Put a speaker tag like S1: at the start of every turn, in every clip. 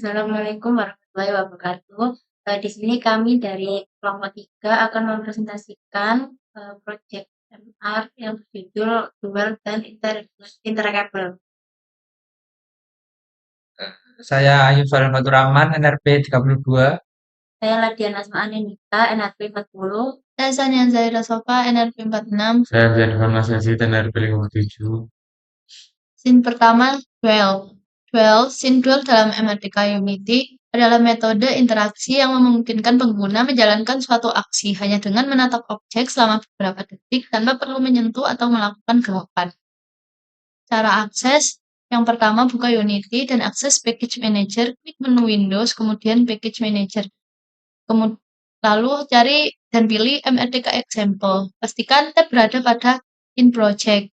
S1: Assalamualaikum warahmatullahi wabarakatuh. Di sini kami dari kelompok 3 akan mempresentasikan proyek MR yang berjudul Dual dan Interactable.
S2: Saya Ayub Farhan Fatur Rahman, NRP 32.
S1: Saya Ladian Asma Anindita, NRP 40.
S3: Saya Sania Zahira Sofa, NRP 46.
S2: Saya Bian Farmasi NRP 57.
S3: Scene pertama, duel. Scene duel dalam MRTK Unity adalah metode interaksi yang memungkinkan pengguna menjalankan suatu aksi hanya dengan menatap objek selama beberapa detik tanpa perlu menyentuh atau melakukan gerakan. Cara akses, yang pertama buka Unity dan akses Package Manager, klik menu Windows, kemudian Package Manager. Lalu cari dan pilih MRTK Example. Pastikan tab berada pada In Project.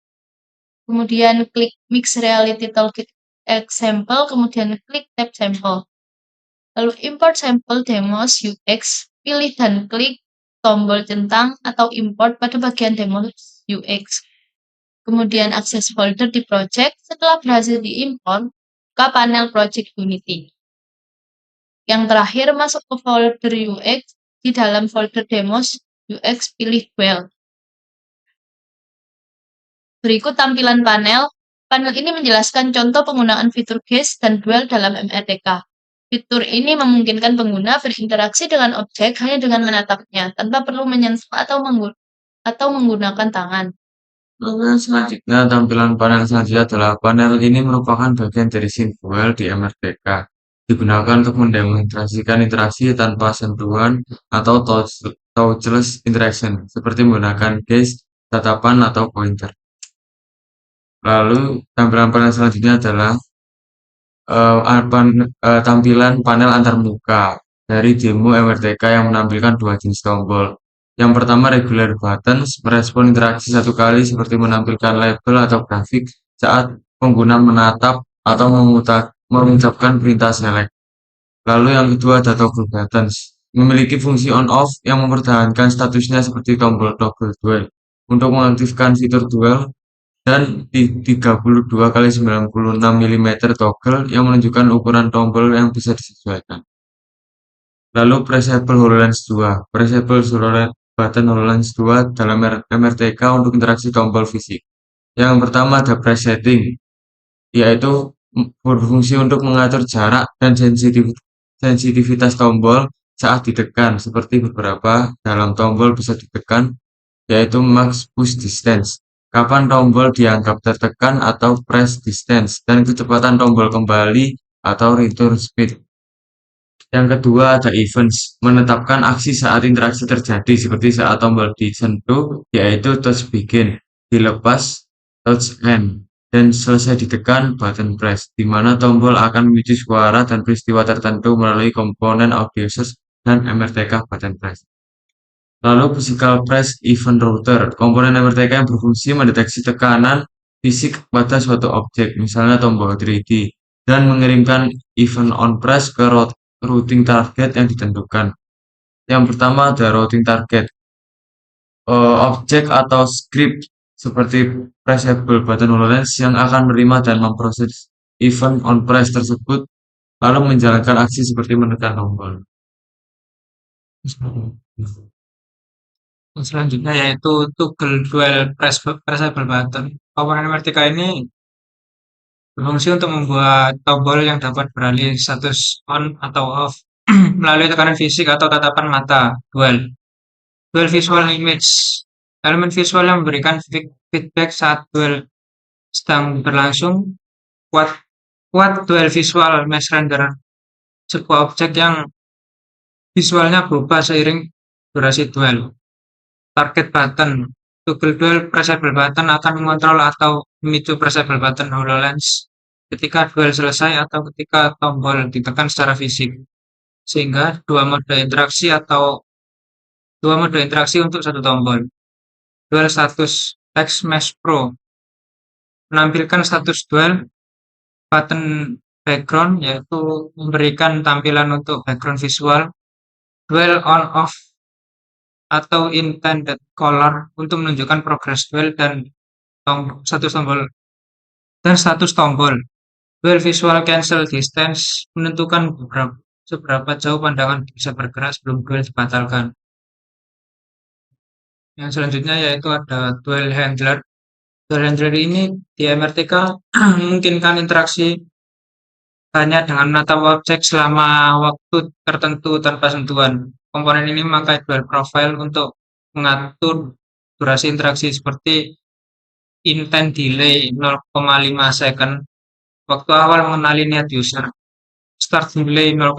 S3: Kemudian klik Mix Reality Toolkit Example, kemudian klik tab Sample. Lalu import sampel demos UX, pilih dan klik tombol centang atau import pada bagian demos UX. Kemudian akses folder di project. Setelah berhasil diimport, buka panel Project Unity. Yang terakhir, masuk ke folder UX. Di dalam folder demos UX, pilih Duel. Berikut tampilan panel. Panel ini menjelaskan contoh penggunaan fitur Guest dan Duel dalam MRTK. Fitur ini memungkinkan pengguna berinteraksi dengan objek hanya dengan menatapnya, tanpa perlu menyentuh atau menggunakan tangan.
S2: Selanjutnya, tampilan panel selanjutnya adalah panel ini merupakan bagian dari scene duel di MRTK. Digunakan untuk mendemonstrasikan interaksi tanpa sentuhan atau touchless interaction, seperti menggunakan gaze, tatapan, atau pointer. Lalu, tampilan panel selanjutnya adalah tampilan panel antarmuka dari demo MRTK yang menampilkan dua jenis tombol. Yang pertama, regular buttons, merespon interaksi satu kali seperti menampilkan label atau grafik saat pengguna menatap atau mengucapkan perintah select. Lalu yang kedua ada toggle buttons, memiliki fungsi on-off yang mempertahankan statusnya seperti tombol toggle duel. Untuk mengaktifkan fitur duel, dan di 32 kali 96 mm toggle yang menunjukkan ukuran tombol yang bisa disesuaikan. Lalu Pressable HoloLens 2. Pressable button HoloLens 2 dalam MRTK untuk interaksi tombol fisik. Yang pertama ada press setting, yaitu berfungsi untuk mengatur jarak dan sensitivitas tombol saat ditekan, seperti beberapa dalam tombol bisa ditekan, yaitu max push distance, kapan tombol dianggap tertekan atau press distance, dan kecepatan tombol kembali atau return speed. Yang kedua ada events, menetapkan aksi saat interaksi terjadi seperti saat tombol disentuh, yaitu touch begin, dilepas touch end, dan selesai ditekan button press, di mana tombol akan memicu suara dan peristiwa tertentu melalui komponen audio source dan MRTK button press. Lalu physical press event router, komponen MRTK yang berfungsi mendeteksi tekanan fisik pada suatu objek, misalnya tombol 3D, dan mengirimkan event on press ke routing target yang ditentukan. Yang pertama ada routing target, objek atau script seperti pressable button HoloLens yang akan menerima dan memproses event on press tersebut, lalu menjalankan aksi seperti menekan tombol.
S4: Selanjutnya yaitu toggle dual pressable button. Komponen MRTK ini berfungsi untuk membuat tombol yang dapat beralih status on atau off melalui tekanan fisik atau tatapan mata. Dual visual image, elemen visual yang memberikan feedback saat dual sedang berlangsung. Kuat dual visual mesh render, sebuah objek yang visualnya berubah seiring durasi duel. Target button, toggle dual pressable button akan mengontrol atau memicu pressable button HoloLens ketika duel selesai atau ketika tombol ditekan secara fisik, sehingga dua mode interaksi untuk satu tombol. Dual status Text Mesh Pro menampilkan status duel button background, yaitu memberikan tampilan untuk background visual. Duel on off atau intended color untuk menunjukkan progress duel dan status tombol. Dual visual cancel distance menentukan seberapa jauh pandangan bisa bergerak sebelum duel dibatalkan. Yang selanjutnya yaitu ada dual handler. Dual handler ini di MRTK memungkinkan interaksi hanya dengan menatap objek selama waktu tertentu tanpa sentuhan. Komponen ini memakai dual profile untuk mengatur durasi interaksi seperti intent delay 0,5 second, waktu awal mengenali niat user, start delay 0,5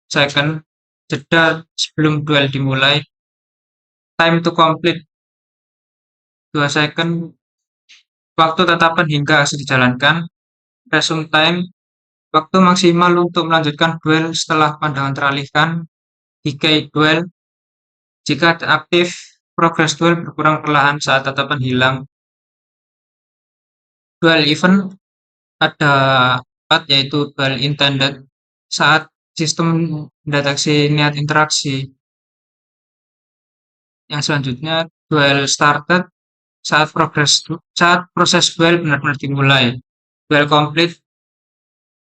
S4: second, jeda sebelum duel dimulai, time to complete 2 second, waktu tatapan hingga aksi dijalankan, resume time, waktu maksimal untuk melanjutkan duel setelah pandangan teralihkan, decay duel, jika aktif, progress duel berkurang perlahan saat tatapan hilang. Duel event ada 4 yaitu duel intended saat sistem mendeteksi niat interaksi. Yang selanjutnya duel started saat proses duel benar-benar dimulai. Duel complete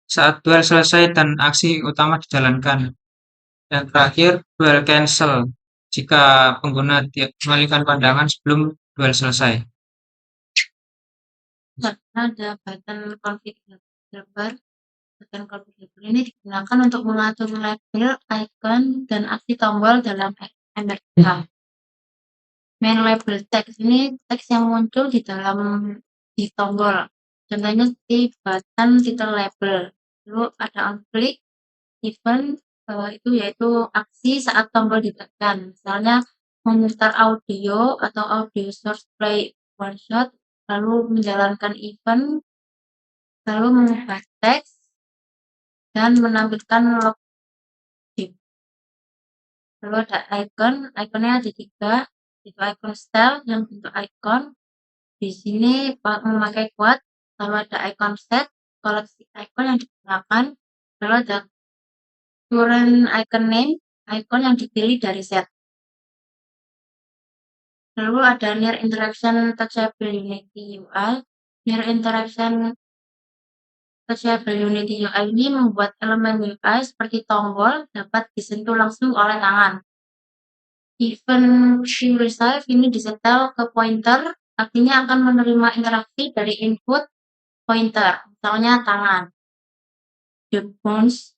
S4: saat duel selesai dan aksi utama dijalankan. Yang terakhir duel cancel jika pengguna mengalihkan pandangan sebelum duel selesai.
S1: Ada button configurator. Button configurator ini digunakan untuk mengatur label, icon, dan aksi tombol dalam MRTK. Main label text ini teks yang muncul di tombol. Contohnya di button title label. Lalu ada on click, event, itu yaitu aksi saat tombol ditekan. Misalnya memutar audio atau audio source play one shot, lalu menjalankan event, lalu mengubah teks, dan menampilkan log div. Lalu ada icon, iconnya ada 3, yaitu icon style yang bentuk icon. Di sini memakai quote, lalu ada icon set, koleksi icon yang digunakan, lalu ada current icon name, icon yang dipilih dari set. Lalu ada near interaction touchable Unity UI. Near interaction touchable Unity UI ini membuat elemen UI seperti tombol dapat disentuh langsung oleh tangan. Event queue receive ini disetel ke pointer, artinya akan menerima interaksi dari input pointer, misalnya tangan. The bounce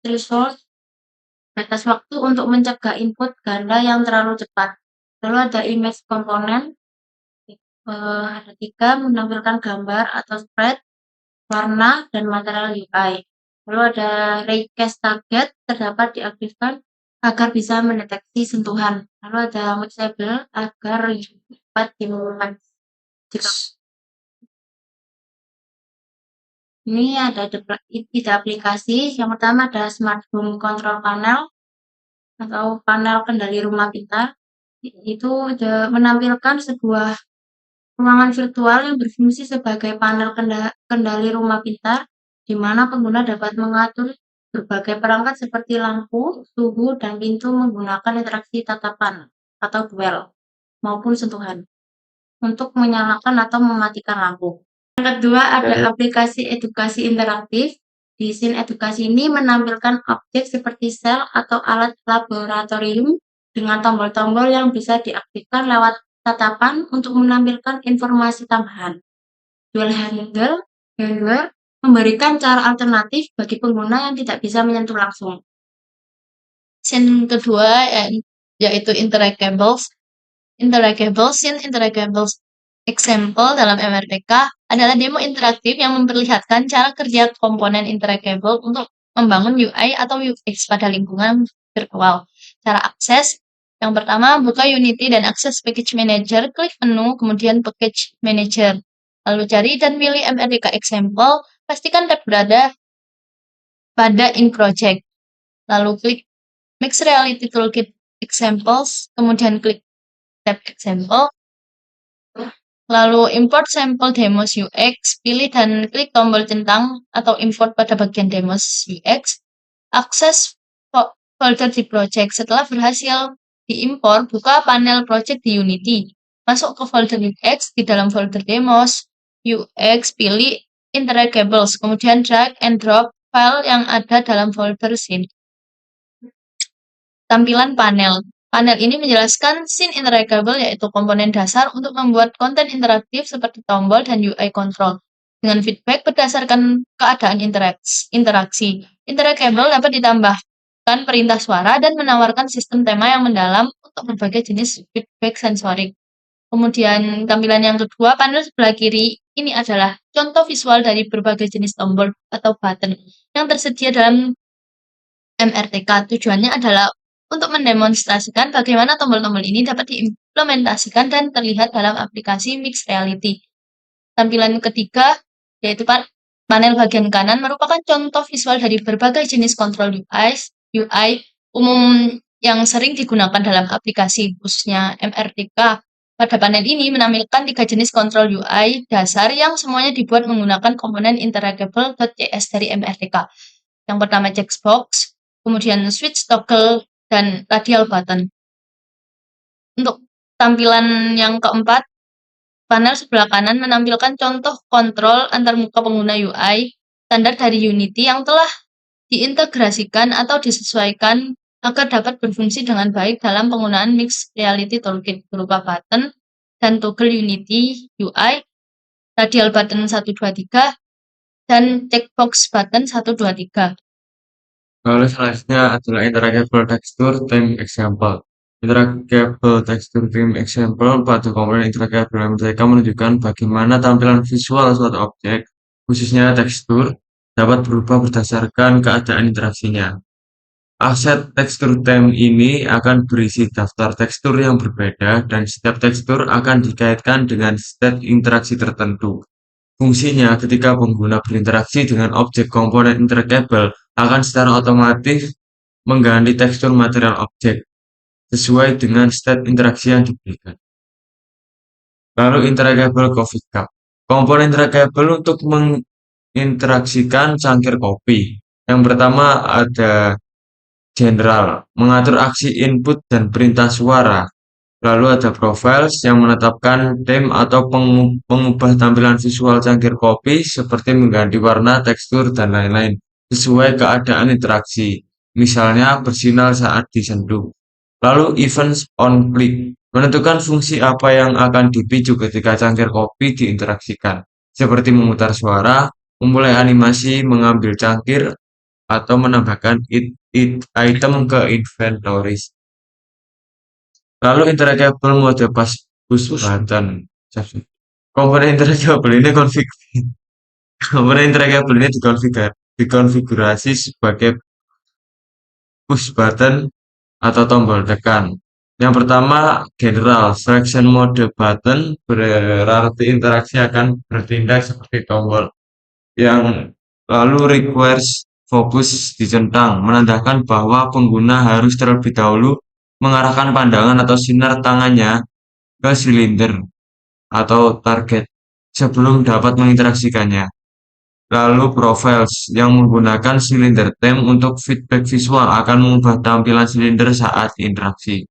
S1: threshold batas waktu untuk mencegah input ganda yang terlalu cepat. Lalu ada image komponen, ada 3 menampilkan gambar atau spread, warna, dan material UI. Lalu ada raycast target terdapat diaktifkan agar bisa mendeteksi sentuhan. Lalu ada mixable agar dapat dimulai. Ini ada 3 aplikasi. Yang pertama ada Smart Home Control Panel atau panel kendali rumah pintar. Itu menampilkan sebuah ruangan virtual yang berfungsi sebagai panel kendali rumah pintar, di mana pengguna dapat mengatur berbagai perangkat seperti lampu, suhu, dan pintu menggunakan interaksi tatapan atau duel maupun sentuhan untuk menyalakan atau mematikan lampu. Yang kedua ada aplikasi edukasi interaktif. Di scene edukasi ini menampilkan objek seperti sel atau alat laboratorium dengan tombol-tombol yang bisa diaktifkan lewat tatapan untuk menampilkan informasi tambahan. Dual handler memberikan cara alternatif bagi pengguna yang tidak bisa menyentuh langsung.
S3: Scene kedua yaitu interactables. Scene interactables example dalam MRTK adalah demo interaktif yang memperlihatkan cara kerja komponen interactable untuk membangun UI atau UX pada lingkungan virtual. Cara akses, yang pertama buka Unity dan akses Package Manager, klik menu, kemudian Package Manager. Lalu cari dan pilih MRTK example, pastikan tab berada pada In Project. Lalu klik Mixed Reality Toolkit Examples, kemudian klik tab Example. Lalu import sampel demos UX, pilih dan klik tombol centang atau import pada bagian demos UX. Akses folder di project. Setelah berhasil diimpor, buka panel project di Unity. Masuk ke folder UX, di dalam folder demos UX, pilih interactables, kemudian drag and drop file yang ada dalam folder scene. Tampilan panel. Panel ini menjelaskan scene interactable, yaitu komponen dasar untuk membuat konten interaktif seperti tombol dan UI control dengan feedback berdasarkan keadaan interaksi. Interactable dapat ditambahkan perintah suara dan menawarkan sistem tema yang mendalam untuk berbagai jenis feedback sensorik. Kemudian tampilan yang kedua, panel sebelah kiri, ini adalah contoh visual dari berbagai jenis tombol atau button yang tersedia dalam MRTK. Tujuannya adalah untuk mendemonstrasikan bagaimana tombol-tombol ini dapat diimplementasikan dan terlihat dalam aplikasi mixed reality. Tampilan ketiga, yaitu panel bagian kanan, merupakan contoh visual dari berbagai jenis kontrol UI umum yang sering digunakan dalam aplikasi, khususnya MRTK. Pada panel ini menampilkan 3 jenis kontrol UI dasar yang semuanya dibuat menggunakan komponen interactable.js dari MRTK. Yang pertama checkbox, kemudian switch toggle, dan radial button. Untuk tampilan yang keempat, panel sebelah kanan menampilkan contoh kontrol antarmuka pengguna UI standar dari Unity yang telah diintegrasikan atau disesuaikan agar dapat berfungsi dengan baik dalam penggunaan Mixed Reality Toolkit berupa button dan toggle Unity UI, radial button 123, dan checkbox button 123.
S2: Lalu selanjutnya adalah interactable texture theme example. Interactable texture theme example pada komponen interactable mereka menunjukkan bagaimana tampilan visual suatu objek, khususnya tekstur, dapat berubah berdasarkan keadaan interaksinya. Aset tekstur theme ini akan berisi daftar tekstur yang berbeda dan setiap tekstur akan dikaitkan dengan state interaksi tertentu. Fungsinya, ketika pengguna berinteraksi dengan objek komponen interactable, akan secara otomatis mengganti tekstur material objek sesuai dengan state interaksi yang diberikan. Lalu interactable coffee cup. Komponen interactable untuk menginteraksikan cangkir kopi. Yang pertama ada general, mengatur aksi input dan perintah suara. Lalu ada profiles yang menetapkan theme atau pengubah tampilan visual cangkir kopi seperti mengganti warna, tekstur, dan lain-lain sesuai keadaan interaksi. Misalnya bersinar saat disentuh. Lalu events on click menentukan fungsi apa yang akan dipicu ketika cangkir kopi diinteraksikan, seperti memutar suara, memulai animasi, mengambil cangkir, atau menambahkan item ke inventories. Lalu interactable mode push button. Komponen interactable ini dikonfigurasi sebagai push button atau tombol tekan. Yang pertama general selection mode button berarti interaksi akan bertindak seperti tombol. Yang lalu requires fokus dicentang, menandakan bahwa pengguna harus terlebih dahulu mengarahkan pandangan atau sinar tangannya ke silinder atau target sebelum dapat menginteraksikannya. Lalu profiles yang menggunakan silinder theme untuk feedback visual akan mengubah tampilan silinder saat interaksi.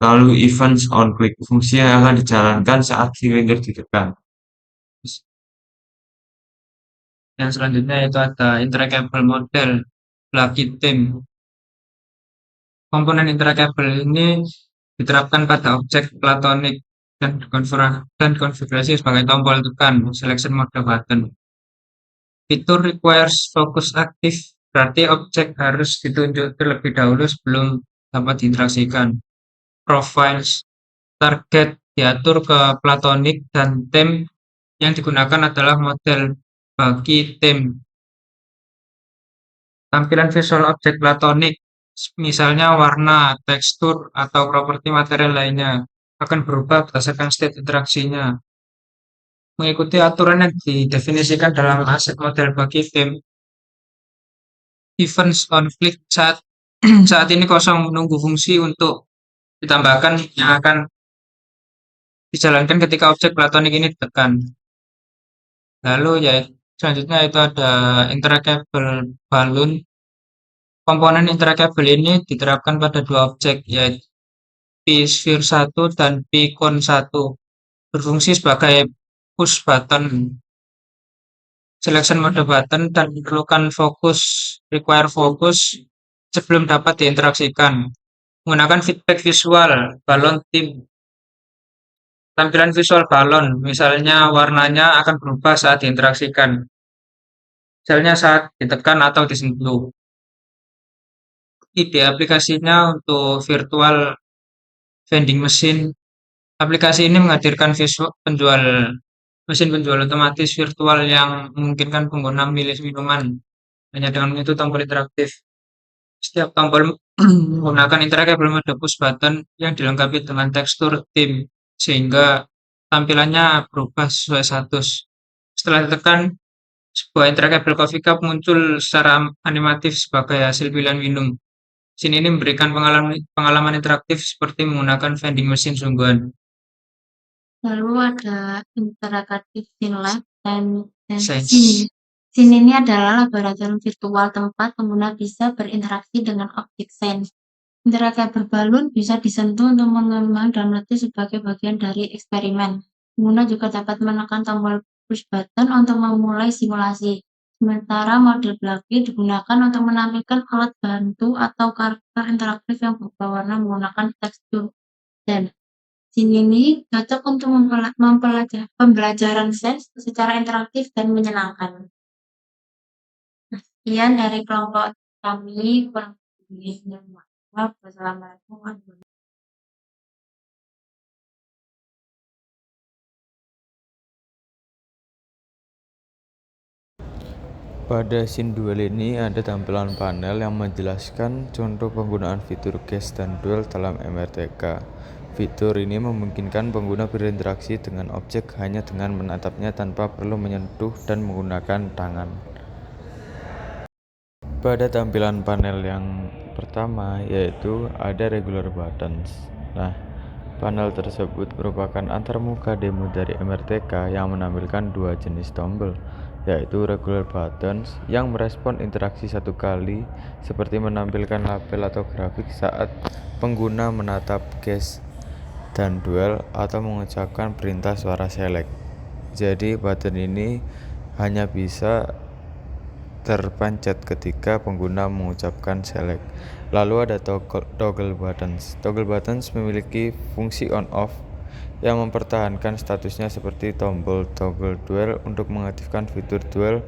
S2: Lalu events on click, fungsi yang akan dijalankan saat silinder ditekan.
S4: Yang selanjutnya itu ada interactable model Lucky Theme. Komponen interactable ini diterapkan pada objek platonik dan konfigurasi sebagai tombol tekan selection mode button. Fitur requires focus aktif, berarti objek harus ditunjuk terlebih dahulu sebelum dapat diinteraksikan. Profiles target diatur ke platonik dan theme yang digunakan adalah model bagi theme. Tampilan visual objek platonik, misalnya warna, tekstur, atau properti material lainnya, akan berubah berdasarkan state interaksinya. Mengikuti aturan yang didefinisikan dalam aset model bagi theme. Events on click saat ini kosong, menunggu fungsi untuk ditambahkan yang akan dijalankan ketika objek platonik ini ditekan. Lalu selanjutnya itu ada interactable balloon. Komponen interactable ini diterapkan pada dua objek, yaitu pSphere 1 dan pCone 1, berfungsi sebagai push button. selection mode button, dan memerlukan require fokus sebelum dapat diinteraksikan. Menggunakan feedback visual, balon tim. Tampilan visual balon, misalnya warnanya akan berubah saat diinteraksikan, misalnya saat ditekan atau disentuh. Ide aplikasinya untuk virtual vending machine. Aplikasi ini menghadirkan mesin penjual otomatis virtual yang memungkinkan pengguna memilih minuman hanya dengan menyentuh tombol interaktif. Setiap tombol menggunakan interactable mode push button yang dilengkapi dengan tekstur tim, sehingga tampilannya berubah sesuai status. Setelah ditekan, sebuah interactable coffee cup muncul secara animatif sebagai hasil pilihan minum. Mesin ini memberikan pengalaman interaktif seperti menggunakan vending machine sungguhan.
S1: Lalu ada interaktif scene lab dan
S4: Sense.
S1: scene. Scene ini adalah laboratorium virtual tempat pengguna bisa berinteraksi dengan objek sense. Interactable balloon bisa disentuh untuk mengembang dan meletus sebagai bagian dari eksperimen. Pengguna juga dapat menekan tombol push button untuk memulai simulasi. Sementara model Blackly digunakan untuk menampilkan alat bantu atau karakter interaktif yang berubah warna menggunakan tekstur. Dan scene ini cocok untuk pembelajaran sense secara interaktif dan menyenangkan. Sekian dari kelompok kami, kurang lebihnya maaf. Wassalamualaikum warahmatullahi wabarakatuh.
S5: Pada scene duel ini ada tampilan panel yang menjelaskan contoh penggunaan fitur guess dan duel dalam MRTK. Fitur ini memungkinkan pengguna berinteraksi dengan objek hanya dengan menatapnya tanpa perlu menyentuh dan menggunakan tangan. Pada tampilan panel yang pertama yaitu ada regular buttons. Nah, panel tersebut merupakan antarmuka demo dari MRTK yang menampilkan dua jenis tombol, yaitu regular buttons yang merespon interaksi satu kali seperti menampilkan label atau grafik saat pengguna menatap guess, dan duel atau mengucapkan perintah suara select. Jadi button ini hanya bisa terpencet ketika pengguna mengucapkan select. Lalu ada toggle buttons. Toggle buttons memiliki fungsi on off yang mempertahankan statusnya seperti tombol toggle duel untuk mengaktifkan fitur duel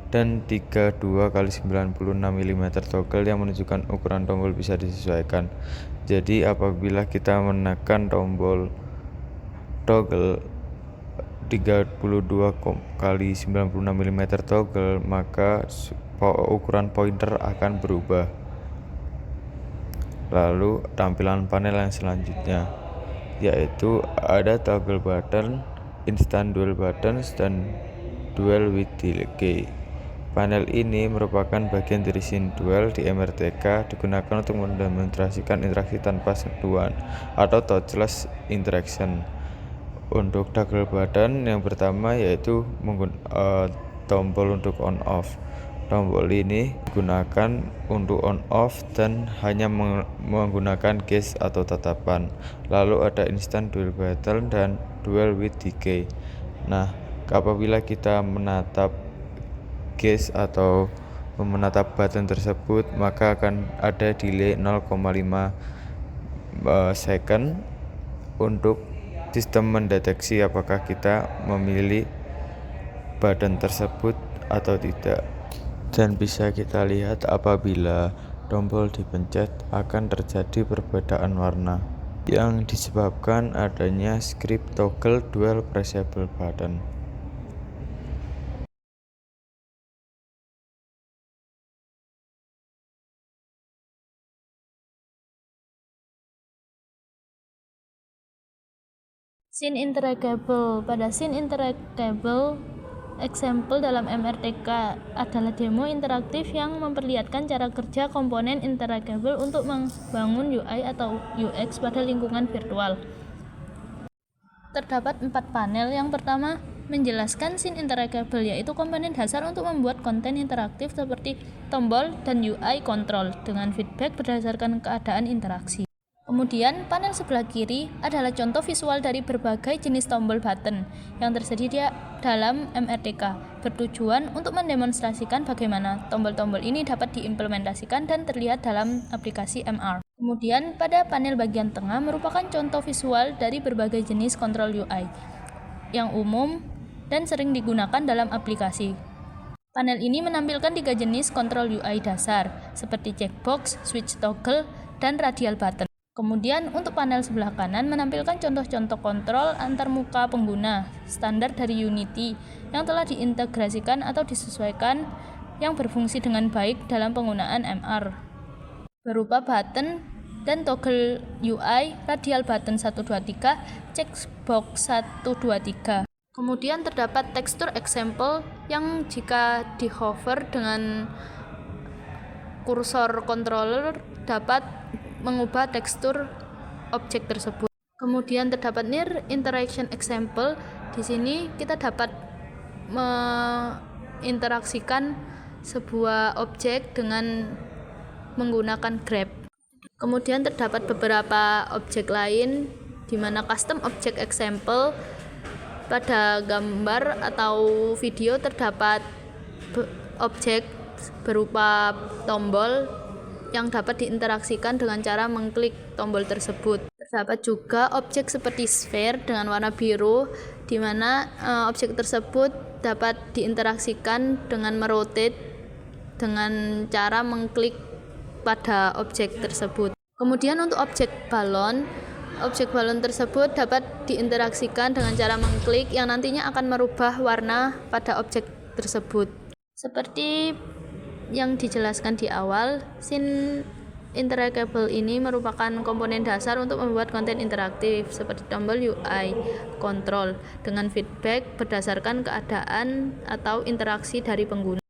S5: dan 32x96 mm toggle yang menunjukkan ukuran tombol bisa disesuaikan. Jadi apabila kita menekan tombol toggle 32x96 mm toggle, maka ukuran pointer akan berubah. Lalu tampilan panel yang selanjutnya yaitu ada toggle button, instant duel buttons, dan duel with delay. Panel ini merupakan bagian dari scene duel di MRTK, digunakan untuk mendemonstrasikan interaksi tanpa sentuhan atau touchless interaction. Untuk toggle button yang pertama yaitu tombol untuk on off. Tombol ini digunakan untuk on off dan hanya menggunakan gaze atau tatapan. Lalu ada instant duel battle dan duel with decay. Nah, apabila kita menatap gaze atau menatap button tersebut, maka akan ada delay 0,5 second untuk sistem mendeteksi apakah kita memilih button tersebut atau tidak. Dan bisa kita lihat apabila tombol dipencet akan terjadi perbedaan warna yang disebabkan adanya script toggle dual pressable button.
S6: Scene interactable. Pada scene interactable, example dalam MRTK adalah demo interaktif yang memperlihatkan cara kerja komponen interactable untuk membangun UI atau UX pada lingkungan virtual. Terdapat 4 panel. Yang pertama, menjelaskan scene interactable, yaitu komponen dasar untuk membuat konten interaktif seperti tombol dan UI control dengan feedback berdasarkan keadaan interaksi. Kemudian panel sebelah kiri adalah contoh visual dari berbagai jenis tombol button yang tersedia dalam MRTK, bertujuan untuk mendemonstrasikan bagaimana tombol-tombol ini dapat diimplementasikan dan terlihat dalam aplikasi MR. Kemudian pada panel bagian tengah merupakan contoh visual dari berbagai jenis kontrol UI yang umum dan sering digunakan dalam aplikasi. Panel ini menampilkan 3 jenis kontrol UI dasar, seperti checkbox, switch toggle, dan radial button. Kemudian untuk panel sebelah kanan menampilkan contoh-contoh kontrol antarmuka pengguna standar dari Unity yang telah diintegrasikan atau disesuaikan yang berfungsi dengan baik dalam penggunaan MR, berupa button dan toggle UI, radial button 123, checkbox 123. Kemudian terdapat tekstur example yang jika di hover dengan kursor controller dapat mengubah tekstur objek tersebut. Kemudian terdapat near interaction example. Di sini kita dapat menginteraksikan sebuah objek dengan menggunakan grab. Kemudian terdapat beberapa objek lain di mana custom object example. Pada gambar atau video terdapat objek berupa tombol yang dapat diinteraksikan dengan cara mengklik tombol tersebut. Terdapat juga objek seperti sphere dengan warna biru, di mana objek tersebut dapat diinteraksikan dengan merotate dengan cara mengklik pada objek tersebut. Kemudian untuk objek balon tersebut dapat diinteraksikan dengan cara mengklik yang nantinya akan merubah warna pada objek tersebut. Seperti yang dijelaskan di awal, scene interactable ini merupakan komponen dasar untuk membuat konten interaktif seperti tombol UI control dengan feedback berdasarkan keadaan atau interaksi dari pengguna.